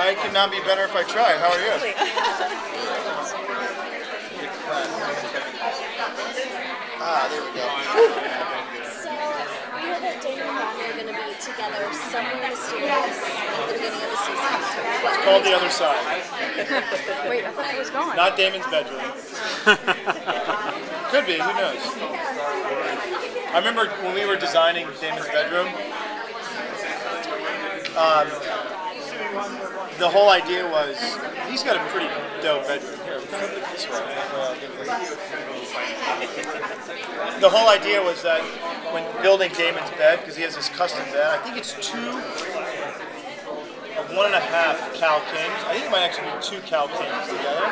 I could not be better if I tried. How are you? There we go. So, we heard that Damon and Ronnie are going to be together somewhere mysterious at the beginning of the season. It's called The Other Side. Wait, I thought it was gone. Not Damon's bedroom. Could be, who knows? I remember when we were designing Damon's bedroom, the whole idea was, he's got a pretty dope bedroom. Here, flip it this way. The whole idea was that when building Damon's bed, because he has this custom bed, I think it's 1.5 Cal Kings. I think it might actually be 2 Cal Kings together.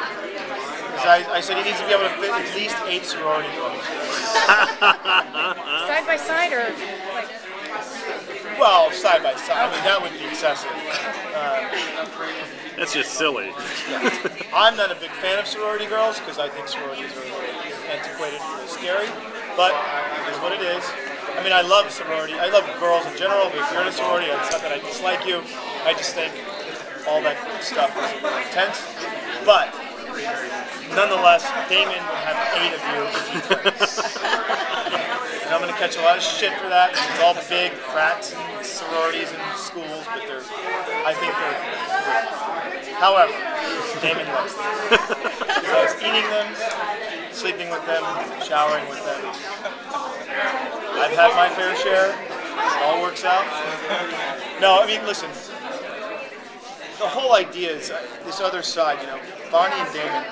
I said he needs to be able to fit at least 8 sorority girls. Side by side or like? Well, side by side. I mean, that would be excessive. That's just silly. I'm not a big fan of sorority girls because I think sororities are really antiquated and really scary. But it is what it is. I mean, I love sorority. I love girls in general. But if you're in a sorority, it's not that I dislike you. I just think all that stuff is really intense. But nonetheless, Damon would have 8 of you. And I'm going to catch a lot of shit for that. It's all big frats and sororities and schools, but I think they're great. However, Damon loves them. He loves eating them, sleeping with them, showering with them. I've had my fair share. It all works out. No, I mean, listen. The whole idea is this other side, you know, Bonnie and Damon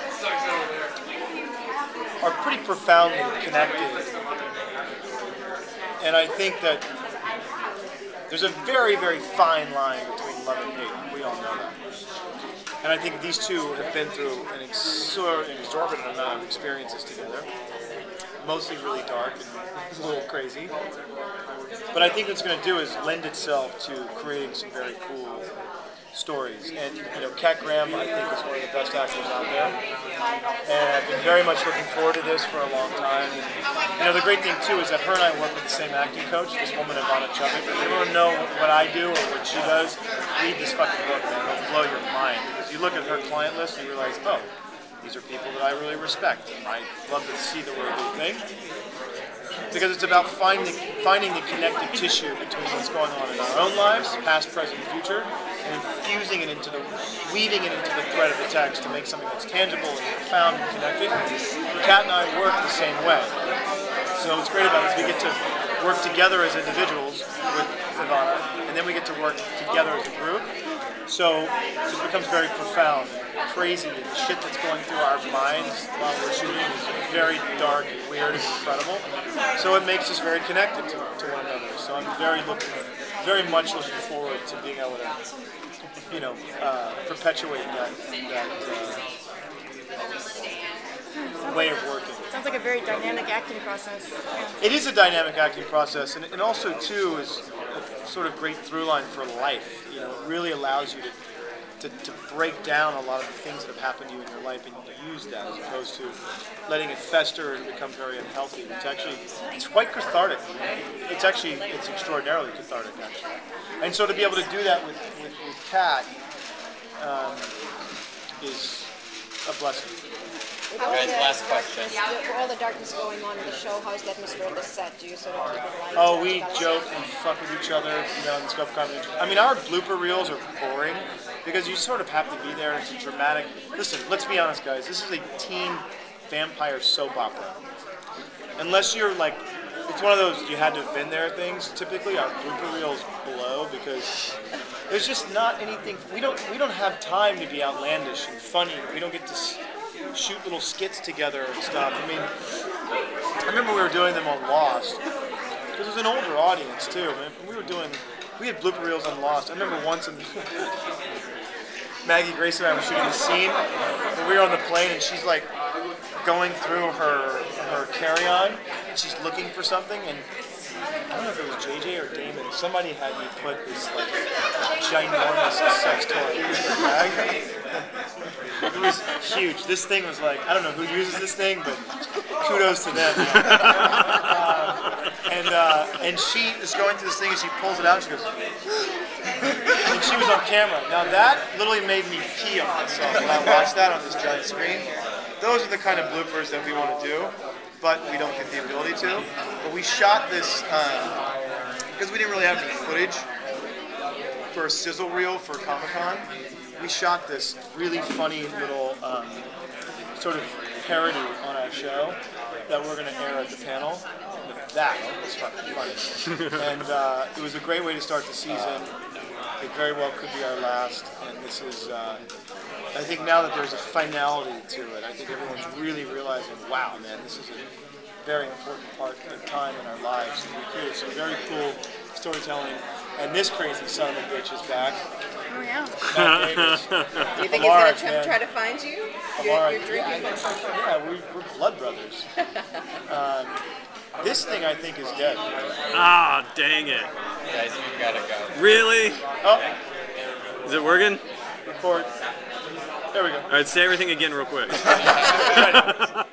are pretty profoundly connected. And I think that there's a very, very fine line between love and hate. We all know that. And I think these two have been through an exorbitant amount of experiences together. Mostly really dark and a little crazy. But I think what it's going to do is lend itself to creating some very cool stories. And, you know, Kat Graham, I think, is one of the best actors out there. And I've been very much looking forward to this for a long time. And, you know, the great thing, too, is that her and I work with the same acting coach, this woman, Ivana Chubbuck. If you want to know what I do or what she does, read this fucking book, man. It'll blow your mind. Because you look at her client list and you realize, oh, these are people that I really respect. And I love to see the way they think. Because it's about finding the connective tissue between what's going on in our own lives, past, present, and future, and infusing it weaving it into the thread of the text to make something that's tangible and profound and connected. Kat and I work the same way. So what's great about it is we get to work together as individuals with Ivana, and then we get to work together as a group. So it becomes very profound and crazy, and the shit that's going through our minds while we're shooting is very dark and weird and incredible. So it makes us very connected to one another. So I'm very much looking forward to being able to, you know, perpetuate that way of working. Sounds like a very dynamic acting process. It is a dynamic acting process, and also too is a sort of great through line for life. You know, it really allows you to break down a lot of the things that have happened to you in your life and use that as opposed to letting it fester and become very unhealthy. It's quite cathartic. It's extraordinarily cathartic, actually. And so to be able to do that with Kat is a blessing. Guys, last question. For all the darkness going on in the show, how's the atmosphere of the set? Do you sort of keep it light? Oh, we joke and fuck with each other, you know, in the scope of comedy. I mean, our blooper reels are boring because you sort of have to be there. It's a dramatic. Listen, let's be honest, guys. This is a teen vampire soap opera. Unless you're like, it's one of those you had to have been there things. Typically, our blooper reels blow because there's just not anything. We don't have time to be outlandish and funny. We don't get to shoot little skits together and stuff. I mean, I remember we were doing them on Lost, because it was an older audience too. Man. We had blooper reels on Lost. I remember once Maggie Grace and I were shooting the scene, and we were on the plane, and she's like going through her carry-on, and she's looking for something, and I don't know if it was JJ or Damon. Somebody had me put this like ginormous sex toy in her bag. It was huge. This thing was like, I don't know who uses this thing, but kudos to them. and she is going through this thing and she pulls it out and she goes, and she was on camera. Now that literally made me pee on myself when I watched that on this giant screen. Those are the kind of bloopers that we want to do, but we don't get the ability to. But we shot this because we didn't really have any footage for a sizzle reel for Comic-Con. We shot this really funny little sort of parody on our show that we're going to air at the panel. That was fucking funny. And it was a great way to start the season. It very well could be our last. And this is, I think now that there's a finality to it, I think everyone's really realizing, wow, man, this is a very important part of time in our lives. And we created some very cool storytelling. And this crazy son of a bitch is back. Oh, yeah. Matt Davis. Do you think Amar, he's going to try to find you? Amar, You're drinking? yeah, we're blood brothers. This thing, I think, is dead. Ah, dang it. Guys, we gotta go. Really? Oh, Is it working? record. There we go. All right, say everything again real quick. Ready.